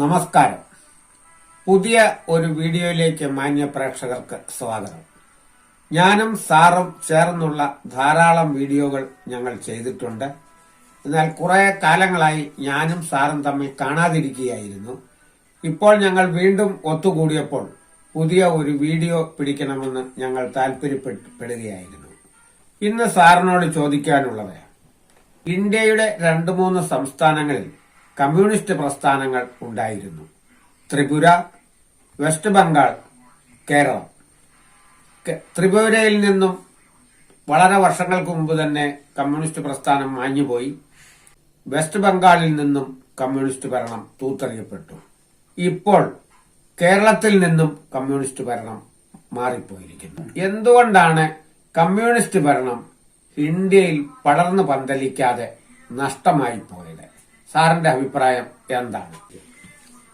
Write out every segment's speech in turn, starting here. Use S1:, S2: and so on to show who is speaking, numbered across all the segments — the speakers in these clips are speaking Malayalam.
S1: നമസ്കാരം. പുതിയ ഒരു വീഡിയോയിലേക്ക് മാന്യ പ്രേക്ഷകർക്ക് സ്വാഗതം. ഞാനും സാറും ചേർന്നുള്ള ധാരാളം വീഡിയോകൾ ഞങ്ങൾ ചെയ്തിട്ടുണ്ട്. എന്നാൽ കുറെ കാലങ്ങളായി ഞാനും സാറും തമ്മിൽ കാണാതിരിക്കുകയായിരുന്നു. ഇപ്പോൾ ഞങ്ങൾ വീണ്ടും ഒത്തുകൂടിയപ്പോൾ പുതിയ ഒരു വീഡിയോ പിടിക്കണമെന്ന് ഞങ്ങൾ താല്പര്യപ്പെടുകയായിരുന്നു. ഇന്ന് സാറിനോട് ചോദിക്കാനുള്ളത്, ഇന്ത്യയുടെ 2-3 സംസ്ഥാനങ്ങളിൽ കമ്മ്യൂണിസ്റ്റ് പ്രസ്ഥാനങ്ങൾ ഉണ്ടായിരുന്നു. ത്രിപുര, വെസ്റ്റ് ബംഗാൾ, കേരളം. ത്രിപുരയിൽ നിന്നും വളരെ വർഷങ്ങൾക്ക് മുമ്പ് തന്നെ കമ്മ്യൂണിസ്റ്റ് പ്രസ്ഥാനം മാഞ്ഞുപോയി. വെസ്റ്റ് ബംഗാളിൽ നിന്നും കമ്മ്യൂണിസ്റ്റ് ഭരണം തൂത്തെറിയപ്പെട്ടു. ഇപ്പോൾ കേരളത്തിൽ നിന്നും കമ്മ്യൂണിസ്റ്റ് ഭരണം മാറിപ്പോയിരിക്കുന്നു. എന്തുകൊണ്ടാണ് കമ്മ്യൂണിസ്റ്റ് ഭരണം ഇന്ത്യയിൽ പടർന്നു പന്തലിക്കാതെ നഷ്ടമായി പോയത്? സാറിന്റെ അഭിപ്രായം എന്താണ്?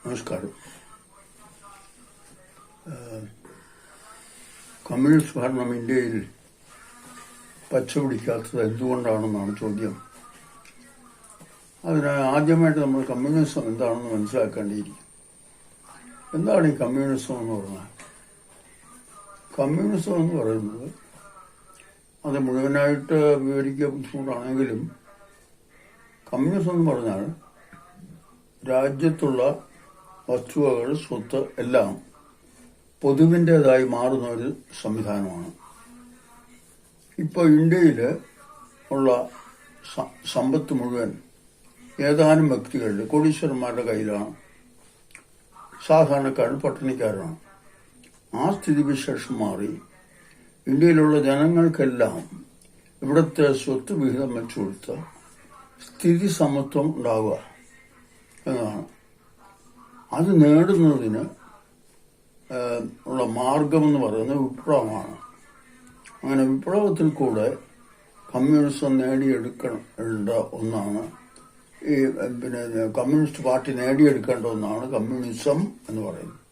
S2: നമസ്കാരം. കമ്മ്യൂണിസ്റ്റ് ഭരണം ഇന്ത്യയിൽ പച്ചപിടിക്കാത്തത് എന്തുകൊണ്ടാണെന്നാണ് ചോദ്യം. അതിന് ആദ്യമായിട്ട് നമ്മൾ കമ്മ്യൂണിസം എന്താണെന്ന് മനസ്സിലാക്കേണ്ടിയിരിക്കും. എന്താണ് ഈ കമ്മ്യൂണിസം എന്ന് പറഞ്ഞാൽ? കമ്മ്യൂണിസം എന്ന് പറയുന്നത് അത് മുഴുവനായിട്ട് വിവരിക്കാൻ ബുദ്ധിമുട്ടാണെങ്കിലും കമ്മ്യൂണിസം എന്ന് പറഞ്ഞാൽ രാജ്യത്തുള്ള വസ്തുവകൾ, സ്വത്ത് എല്ലാം പൊതുവിൻ്റെതായി മാറുന്ന ഒരു സംവിധാനമാണ്. ഇപ്പോൾ ഇന്ത്യയിൽ ഉള്ള സമ്പത്ത് മുഴുവൻ ഏതാനും വ്യക്തികളുടെ, കോടീശ്വരന്മാരുടെ കയ്യിലാണ്. സാധാരണക്കാരും പട്ടിണിക്കാരാണ്. ആ സ്ഥിതിവിശേഷം മാറി ഇന്ത്യയിലുള്ള ജനങ്ങൾക്കെല്ലാം ഇവിടുത്തെ സ്വത്ത് വിഹിതം വെച്ചു കൊടുത്ത സ്ഥിതി സമത്വം ഉണ്ടാവുക എന്നതാണ്. അത് നേടുന്നതിന് ഉള്ള മാർഗമെന്ന് പറയുന്നത് വിപ്ലവമാണ്. അങ്ങനെ വിപ്ലവത്തിൽ കൂടെ കമ്മ്യൂണിസം നേടിയെടുക്കേണ്ട ഒന്നാണ് ഈ കമ്മ്യൂണിസ്റ്റ് പാർട്ടി നേടിയെടുക്കേണ്ട ഒന്നാണ് കമ്മ്യൂണിസം എന്ന് പറയുന്നത്.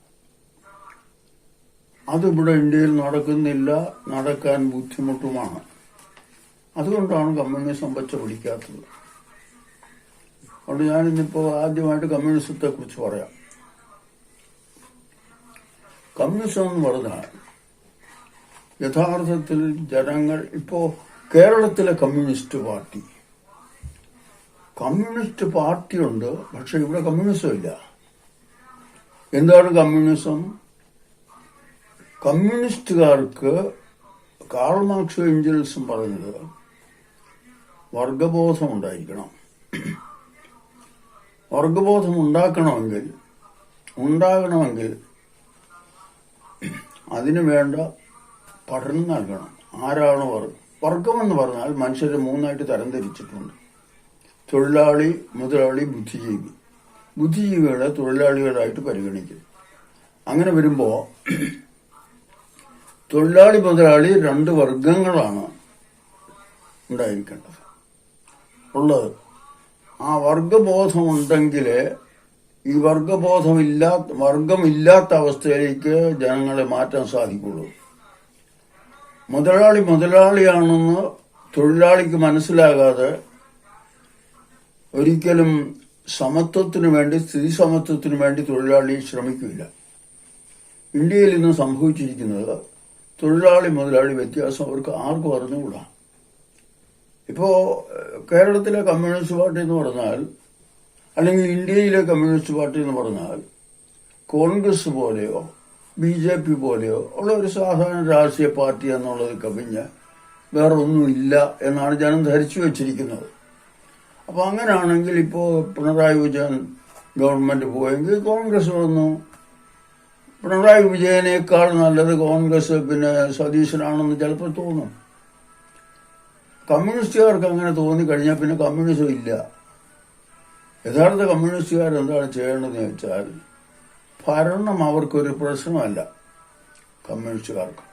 S2: അതിവിടെ ഇന്ത്യയിൽ നടക്കുന്നില്ല, നടക്കാൻ ബുദ്ധിമുട്ടുമാണ്. അതുകൊണ്ടാണ് കമ്മ്യൂണിസം പച്ച പിടിക്കാത്തത്. അതുകൊണ്ട് ഞാനിന്നിപ്പോൾ ആദ്യമായിട്ട് കമ്മ്യൂണിസത്തെ കുറിച്ച് പറയാം. കമ്മ്യൂണിസം എന്ന് പറഞ്ഞാൽ യഥാർത്ഥത്തിൽ ജനങ്ങൾ, ഇപ്പോ കേരളത്തിലെ കമ്മ്യൂണിസ്റ്റ് പാർട്ടിയുണ്ട്, പക്ഷെ ഇവിടെ കമ്മ്യൂണിസം ഇല്ല. എന്താണ് കമ്മ്യൂണിസം? കമ്മ്യൂണിസ്റ്റുകാർക്ക് കാൾ മാർക്സും എഞ്ചൽസും പറഞ്ഞത് വർഗബോധം ഉണ്ടായിരിക്കണം. വർഗബോധം ഉണ്ടാകണമെങ്കിൽ അതിനു വേണ്ട പഠനം നൽകണം. ആരാണ് വർഗമെന്ന് പറഞ്ഞാൽ മനുഷ്യരെ 3ആയിട്ട് തരംതിരിച്ചിട്ടുണ്ട്: തൊഴിലാളി, മുതലാളി, ബുദ്ധിജീവി. ബുദ്ധിജീവികളെ തൊഴിലാളികളായിട്ട് പരിഗണിക്കും. അങ്ങനെ വരുമ്പോ തൊഴിലാളി, മുതലാളി 2 വർഗങ്ങളാണ് ഉണ്ടായിരിക്കേണ്ടത് ഉള്ളത്. ആ വർഗബോധമുണ്ടെങ്കിൽ ഈ വർഗമില്ലാത്ത അവസ്ഥയിലേക്ക് ജനങ്ങളെ മാറ്റാൻ സാധിക്കുള്ളൂ. മുതലാളിയാണെന്ന് തൊഴിലാളിക്ക് മനസ്സിലാകാതെ ഒരിക്കലും സമത്വത്തിനു വേണ്ടി, സ്ഥിതി സമത്വത്തിനു വേണ്ടി തൊഴിലാളി ശ്രമിക്കില്ല. ഇന്ത്യയിൽ ഇന്ന് സംഭവിച്ചിരിക്കുന്നത് തൊഴിലാളി മുതലാളി വ്യത്യാസം അവർക്ക് ആർക്കും അറിഞ്ഞുകൂടാ. ഇപ്പോ കേരളത്തിലെ കമ്മ്യൂണിസ്റ്റ് പാർട്ടി എന്ന് പറഞ്ഞാൽ, അല്ലെങ്കിൽ ഇന്ത്യയിലെ കമ്മ്യൂണിസ്റ്റ് പാർട്ടി എന്ന് പറഞ്ഞാൽ കോൺഗ്രസ് പോലെയോ BJP പോലെയോ ഉള്ള ഒരു സാധാരണ രാഷ്ട്രീയ പാർട്ടി എന്നുള്ളത് കവിഞ്ഞ് വേറെ ഒന്നുമില്ല എന്നാണ് ജനം ധരിച്ചു വെച്ചിരിക്കുന്നത്. അപ്പൊ അങ്ങനെയാണെങ്കിൽ ഇപ്പോ പിണറായി വിജയൻ ഗവൺമെന്റ് പോയെങ്കിൽ കോൺഗ്രസ് വന്നു. പിണറായി വിജയനേക്കാൾ നല്ലത് കോൺഗ്രസ് സതീശനാണെന്ന് ചിലപ്പോൾ തോന്നും. കമ്മ്യൂണിസ്റ്റുകാർക്ക് അങ്ങനെ തോന്നിക്കഴിഞ്ഞാൽ പിന്നെ കമ്മ്യൂണിസം ഇല്ല. യഥാർത്ഥ കമ്മ്യൂണിസ്റ്റുകാർ എന്താണ് ചെയ്യേണ്ടതെന്ന് വെച്ചാൽ, ഭരണം അവർക്കൊരു പ്രശ്നമല്ല. കമ്മ്യൂണിസ്റ്റുകാർക്ക്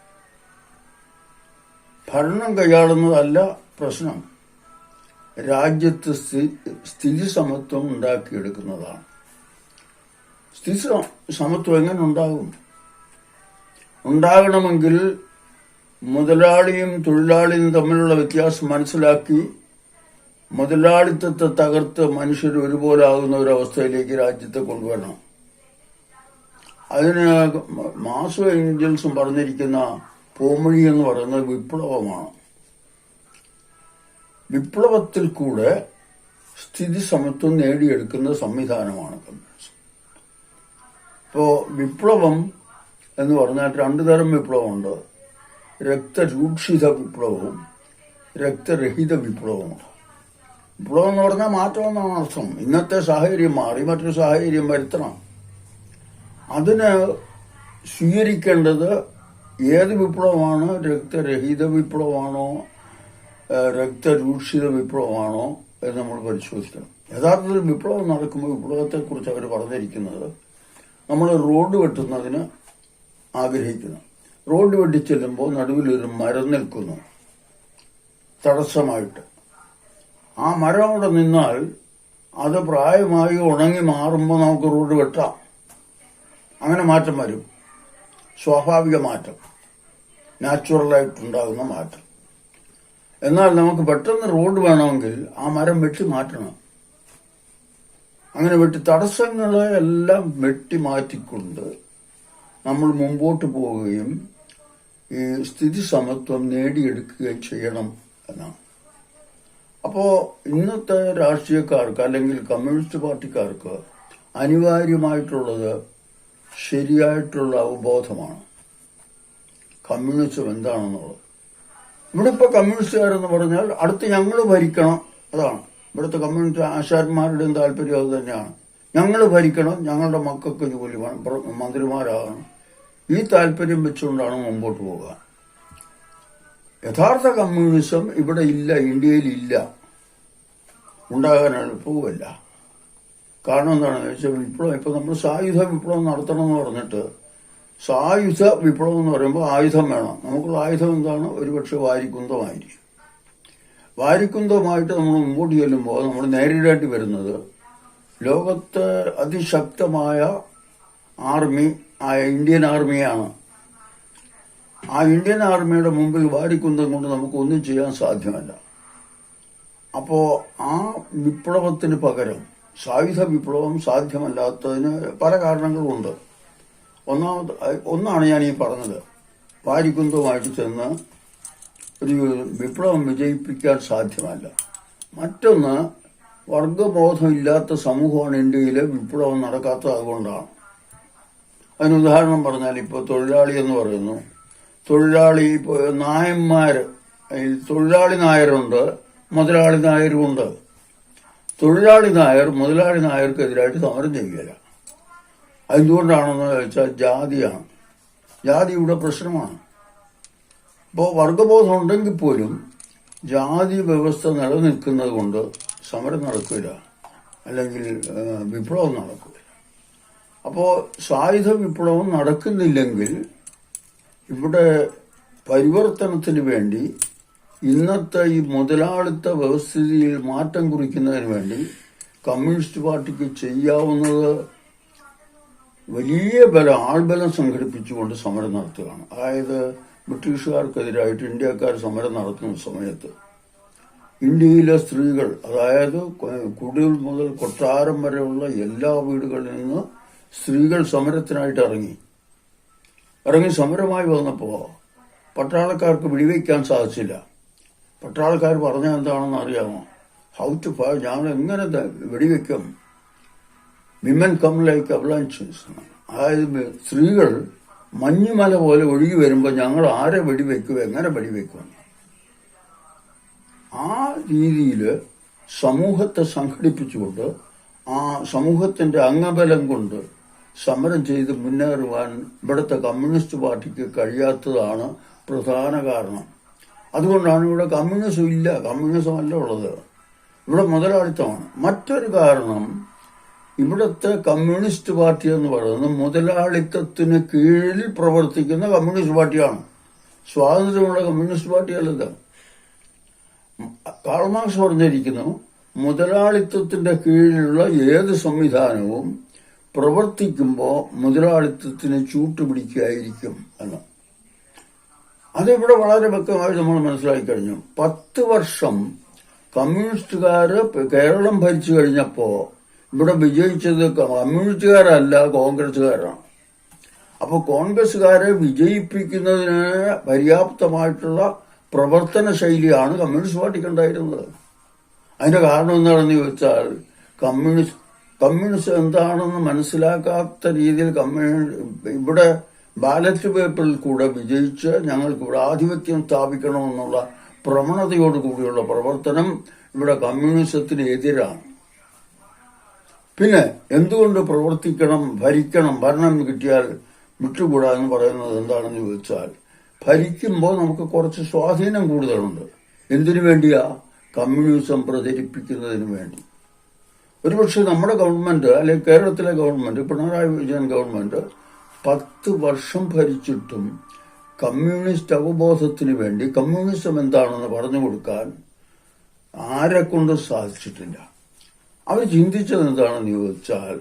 S2: ഭരണം കൈയാളുന്നതല്ല പ്രശ്നം, രാജ്യത്ത് സ്ഥിതി സമത്വം ഉണ്ടാക്കിയെടുക്കുന്നതാണ്. സ്ഥിതി സമത്വം എങ്ങനെ ഉണ്ടാകണമെങ്കിൽ മുതലാളിയും തൊഴിലാളിയും തമ്മിലുള്ള വ്യത്യാസം മനസ്സിലാക്കി മുതലാളിത്തത്തെ തകർത്ത് മനുഷ്യർ ഒരുപോലെ ആകുന്ന ഒരവസ്ഥയിലേക്ക് രാജ്യത്തെ കൊണ്ടുവരണം. അതിന് മാസ് ഏഞ്ചൽസും പറഞ്ഞിരിക്കുന്ന പോംവഴി എന്ന് പറയുന്നത് വിപ്ലവമാണ്. വിപ്ലവത്തിൽ കൂടെ സ്ഥിതി സമത്വം നേടിയെടുക്കുന്ന സംവിധാനമാണ് കമ്മ്യൂണിസം. ഇപ്പോ വിപ്ലവം എന്ന് പറഞ്ഞാൽ രണ്ടു തരം വിപ്ലവമുണ്ട്. രക്തരൂക്ഷിത വിപ്ലവവും രക്തരഹിത വിപ്ലവവും. വിപ്ലവം എന്ന് പറഞ്ഞാൽ മാറ്റം എന്നാണ് അർത്ഥം. ഇന്നത്തെ സാഹചര്യം മാറി മറ്റൊരു സാഹചര്യം വരുത്തണം. അതിന് സ്വീകരിക്കേണ്ടത് ഏത് വിപ്ലവമാണ്? രക്തരഹിത വിപ്ലവമാണോ രക്തരൂക്ഷിത വിപ്ലവമാണോ എന്ന് നമ്മൾ പരിശോധിക്കണം. യഥാർത്ഥത്തിൽ വിപ്ലവം നടക്കുമ്പോൾ വിപ്ലവത്തെക്കുറിച്ച് അവർ പറഞ്ഞിരിക്കുന്നത് നമ്മൾ റോഡ് വെട്ടുന്നതിന് ആഗ്രഹിക്കുന്നു. റോഡ് വെട്ടിച്ചെല്ലുമ്പോൾ നടുവിലൊരു മരം നിൽക്കുന്നു തടസ്സമായിട്ട്. ആ മരം അവിടെ നിന്നാൽ അത് പ്രായമായി ഉണങ്ങി മാറുമ്പോൾ നമുക്ക് റോഡ് വെട്ടാം. അങ്ങനെ മാറ്റം വരും. സ്വാഭാവിക മാറ്റം, നാച്ചുറലായിട്ടുണ്ടാകുന്ന മാറ്റം. എന്നാൽ നമുക്ക് പെട്ടെന്ന് റോഡ് വേണമെങ്കിൽ ആ മരം വെട്ടി മാറ്റണം. അങ്ങനെ തടസ്സങ്ങളെ എല്ലാം വെട്ടി മാറ്റിക്കൊണ്ട് നമ്മൾ മുമ്പോട്ട് പോവുകയും ഈ സ്ഥിതി സമത്വം നേടിയെടുക്കുകയും ചെയ്യണം എന്നാണ്. അപ്പോ ഇന്നത്തെ രാഷ്ട്രീയക്കാർക്ക് അല്ലെങ്കിൽ കമ്മ്യൂണിസ്റ്റ് പാർട്ടിക്കാർക്ക് അനിവാര്യമായിട്ടുള്ളത് ശരിയായിട്ടുള്ള അവബോധമാണ്. കമ്മ്യൂണിസം എന്താണെന്നുള്ളത്. ഇവിടെ ഇപ്പൊ കമ്മ്യൂണിസ്റ്റുകാരെന്ന് പറഞ്ഞാൽ അടുത്ത് ഞങ്ങൾ ഭരിക്കണം, അതാണ് ഇവിടുത്തെ കമ്മ്യൂണിസ്റ്റ് ആശാന്മാരുടെയും താല്പര്യം അത് തന്നെയാണ്. ഞങ്ങൾ ഭരിക്കണം, ഞങ്ങളുടെ മക്കൾക്ക് ജോലി വേണം, മന്ത്രിമാരാകണം. ഈ താല്പര്യം വെച്ചുകൊണ്ടാണ് മുമ്പോട്ട് പോവുക. യഥാർത്ഥ കമ്മ്യൂണിസം ഇവിടെ ഇല്ല, ഇന്ത്യയിൽ ഇല്ല, ഉണ്ടാകാൻ എളുപ്പവുമല്ല. കാരണം എന്താണെന്ന് വെച്ചാൽ വിപ്ലവം ഇപ്പൊ നമ്മൾ സായുധ വിപ്ലവം നടത്തണമെന്ന് പറഞ്ഞിട്ട്, സായുധ വിപ്ലവം എന്ന് പറയുമ്പോൾ ആയുധം വേണം. നമുക്കുള്ള ആയുധം എന്താണ്? ഒരുപക്ഷെ വാരിക്കുന്തമായിരിക്കും. വാരിക്കുന്തമായിട്ട് നമ്മൾ മുമ്പോട്ട് ചെല്ലുമ്പോൾ നമ്മൾ നേരിടേണ്ടി വരുന്നത് ലോകത്തെ അതിശക്തമായ ആർമി ആയ ഇന്ത്യൻ ആർമിയാണ്. ആ ഇന്ത്യൻ ആർമിയുടെ മുമ്പിൽ വാരിക്കുന്തം കൊണ്ട് നമുക്കൊന്നും ചെയ്യാൻ സാധ്യമല്ല. അപ്പോ ആ വിപ്ലവത്തിന് പകരം സായുധ വിപ്ലവം സാധ്യമല്ലാത്തതിന് പല കാരണങ്ങളുമുണ്ട്. ഒന്നാണ് ഞാൻ ഈ പറഞ്ഞത്, വാരിക്കുന്തമായിട്ട് ചെന്ന് ഒരു വിപ്ലവം വിജയിപ്പിക്കാൻ സാധ്യമല്ല. മറ്റൊന്ന്, വർഗബോധമില്ലാത്ത സമൂഹമാണ് ഇന്ത്യയിലെ വിപ്ലവം നടക്കാത്തത്. അതുകൊണ്ടാണ്. അതിന് ഉദാഹരണം പറഞ്ഞാൽ ഇപ്പോൾ തൊഴിലാളി എന്ന് പറയുന്നു. തൊഴിലാളി നായന്മാര്, തൊഴിലാളി നായരുണ്ട്, മുതലാളി നായരുമുണ്ട്. തൊഴിലാളി നായർ മുതലാളി നായർക്കെതിരായിട്ട് സമരം ചെയ്യുകയില്ല. അതെന്തുകൊണ്ടാണെന്ന് വെച്ചാൽ ജാതിയാണ്. ജാതി ഇവിടെ പ്രശ്നമാണ്. ഇപ്പോൾ വർഗബോധം ഉണ്ടെങ്കിൽ പോലും ജാതി വ്യവസ്ഥ നിലനിൽക്കുന്നത് കൊണ്ട് സമരം നടക്കില്ല, അല്ലെങ്കിൽ വിപ്ലവം നടക്കില്ല. അപ്പോൾ സായുധ വിപ്ലവം നടക്കുന്നില്ലെങ്കിൽ ഇവിടെ പരിവർത്തനത്തിന് വേണ്ടി, ഇന്നത്തെ ഈ മുതലാളിത്ത വ്യവസ്ഥിതിയിൽ മാറ്റം കുറിക്കുന്നതിന് വേണ്ടി കമ്മ്യൂണിസ്റ്റ് പാർട്ടിക്ക് ചെയ്യാവുന്നത് വലിയ ആൾബലം സംഘടിപ്പിച്ചുകൊണ്ട് സമരം നടത്തുകയാണ്. അതായത് ബ്രിട്ടീഷുകാർക്കെതിരായിട്ട് ഇന്ത്യക്കാർ സമരം നടത്തുന്ന സമയത്ത് ഇന്ത്യയിലെ സ്ത്രീകൾ, അതായത് കുടിൽ മുതൽ കൊട്ടാരം വരെയുള്ള എല്ലാ വീടുകളിൽ നിന്ന് സ്ത്രീകൾ സമരത്തിനായിട്ട് ഇറങ്ങി സമരമായി വന്നപ്പോൾ പട്ടാളക്കാർക്ക് വെടിവെക്കാൻ സാധിച്ചില്ല. പട്ടാളക്കാർ പറഞ്ഞ എന്താണെന്ന് അറിയാമോ? ഹൗ ടു ഫയർ, ഞങ്ങൾ എങ്ങനെ വെടിവെക്കും? Women come like avalanches. അതായത് സ്ത്രീകൾ മഞ്ഞുമല പോലെ ഒഴുകി വരുമ്പോൾ ഞങ്ങൾ ആരെ വെടിവെക്കും, എങ്ങനെ വെടിവെക്കും? ആ രീതിയിൽ സമൂഹത്തെ സംഘടിപ്പിച്ചുകൊണ്ട് ആ സമൂഹത്തിന്റെ അംഗബലം കൊണ്ട് സമരം ചെയ്ത് മുന്നേറുവാൻ ഇവിടുത്തെ കമ്മ്യൂണിസ്റ്റ് പാർട്ടിക്ക് കഴിയാത്തതാണ് പ്രധാന കാരണം. അതുകൊണ്ടാണ് ഇവിടെ കമ്മ്യൂണിസം ഇല്ല, കമ്മ്യൂണിസം അല്ല ഉള്ളത്, ഇവിടെ മുതലാളിത്തമാണ്. മറ്റൊരു കാരണം, ഇവിടുത്തെ കമ്മ്യൂണിസ്റ്റ് പാർട്ടി എന്ന് പറയുന്നത് മുതലാളിത്തത്തിന് കീഴിൽ പ്രവർത്തിക്കുന്ന കമ്മ്യൂണിസ്റ്റ് പാർട്ടിയാണ്. സ്വാതന്ത്ര്യമുള്ള കമ്മ്യൂണിസ്റ്റ് പാർട്ടിയല്ലത്. കാൾ മാർക്സ് പറഞ്ഞിരിക്കുന്നു, മുതലാളിത്തത്തിന്റെ കീഴിലുള്ള ഏത് സംവിധാനവും പ്രവർത്തിക്കുമ്പോൾ മുതലാളിത്തത്തിന് ചൂട്ടുപിടിക്കുകയായിരിക്കും എന്ന്. അതിവിടെ വളരെ വ്യക്തമായി നമ്മൾ മനസ്സിലാക്കി കഴിഞ്ഞു. 10 വർഷം കമ്മ്യൂണിസ്റ്റുകാര് കേരളം ഭരിച്ചു കഴിഞ്ഞപ്പോ ഇവിടെ വിജയിച്ചത് കമ്മ്യൂണിസ്റ്റുകാരല്ല, കോൺഗ്രസുകാരാണ്. അപ്പൊ കോൺഗ്രസുകാരെ വിജയിപ്പിക്കുന്നതിന് പര്യാപ്തമായിട്ടുള്ള പ്രവർത്തന ശൈലിയാണ് കമ്മ്യൂണിസ്റ്റ് പാർട്ടിക്ക് ഉണ്ടായിരുന്നത്. അതിന്റെ കാരണം എന്താണെന്ന് ചോദിച്ചാൽ കമ്മ്യൂണിസ്റ്റ് എന്താണെന്ന് മനസ്സിലാക്കാത്ത രീതിയിൽ ഇവിടെ ബാലറ്റ് പേപ്പറിൽ കൂടെ വിജയിച്ച് ഞങ്ങൾക്ക് ഇവിടെ ആധിപത്യം സ്ഥാപിക്കണമെന്നുള്ള പ്രവണതയോടുകൂടിയുള്ള പ്രവർത്തനം ഇവിടെ കമ്മ്യൂണിസത്തിന് എതിരാണ്. പിന്നെ എന്തുകൊണ്ട് പ്രവർത്തിക്കണം, ഭരിക്കണം, ഭരണം കിട്ടിയാൽ വിട്ടുകൂടാ എന്ന് പറയുന്നത് എന്താണെന്ന് ചോദിച്ചാൽ, ഭരിക്കുമ്പോൾ നമുക്ക് കുറച്ച് സ്വാധീനം കൂടുതലുണ്ട്. എന്തിനു വേണ്ടിയാ? കമ്മ്യൂണിസം പ്രചരിപ്പിക്കുന്നതിന് വേണ്ടി. ഒരുപക്ഷെ നമ്മുടെ ഗവൺമെന്റ് അല്ലെങ്കിൽ കേരളത്തിലെ ഗവൺമെന്റ്, പിണറായി വിജയൻ ഗവൺമെന്റ് 10 വർഷം ഭരിച്ചിട്ടും കമ്മ്യൂണിസ്റ്റ് അവബോധത്തിന് വേണ്ടി കമ്മ്യൂണിസം എന്താണെന്ന് പറഞ്ഞു കൊടുക്കാൻ ആരെക്കൊണ്ട് സാധിച്ചിട്ടില്ല. അവർ ചിന്തിച്ചത് എന്താണെന്ന് ചോദിച്ചാൽ,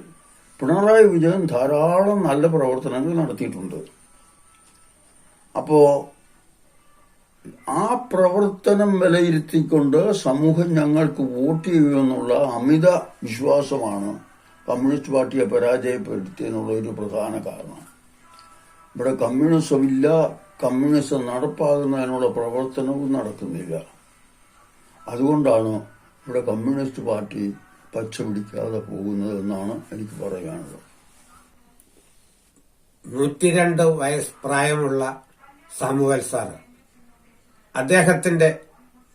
S2: പിണറായി വിജയൻ ധാരാളം നല്ല പ്രവർത്തനങ്ങൾ നടത്തിയിട്ടുണ്ട്. അപ്പോ ആ പ്രവർത്തനം വിലയിരുത്തിക്കൊണ്ട് സമൂഹം ഞങ്ങൾക്ക് വോട്ട് ചെയ്യുമെന്നുള്ള അമിത വിശ്വാസമാണ് കമ്മ്യൂണിസ്റ്റ് പാർട്ടിയെ പരാജയപ്പെടുത്തിയെന്നുള്ള ഒരു പ്രധാന കാരണം. ഇവിടെ കമ്മ്യൂണിസം ഇല്ല, കമ്മ്യൂണിസം നടപ്പാകുന്നതിനുള്ള പ്രവർത്തനവും നടക്കുന്നില്ല. അതുകൊണ്ടാണ് ഇവിടെ കമ്മ്യൂണിസ്റ്റ് പാർട്ടി പച്ച പിടിക്കാതെ പോകുന്നത് എന്നാണ് എനിക്ക് പറയാനുള്ളത്.
S1: 102 വയസ്സ് പ്രായമുള്ള സാമുവൽ സാർ അദ്ദേഹത്തിന്റെ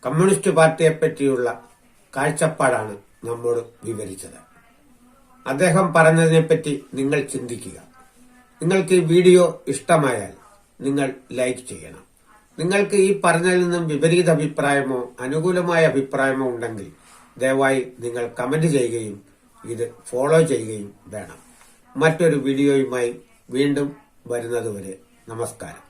S1: കമ്മ്യൂണിസ്റ്റ് പാർട്ടിയെ പറ്റിയുള്ള കാഴ്ചപ്പാടാണ് നമ്മോട് വിവരിച്ചത്. അദ്ദേഹം പറഞ്ഞതിനെപ്പറ്റി നിങ്ങൾ ചിന്തിക്കുക. നിങ്ങൾക്ക് ഈ വീഡിയോ ഇഷ്ടമായാൽ നിങ്ങൾ ലൈക്ക് ചെയ്യണം. നിങ്ങൾക്ക് ഈ പറഞ്ഞതിൽ നിന്നും വിപരീത അഭിപ്രായമോ അനുകൂലമായ അഭിപ്രായമോ ഉണ്ടെങ്കിൽ ദയവായി നിങ്ങൾ കമന്റ് ചെയ്യുകയും ഇത് ഫോളോ ചെയ്യുകയും വേണം. മറ്റൊരു വീഡിയോയുമായി വീണ്ടും വരുന്നതുവരെ നമസ്കാരം.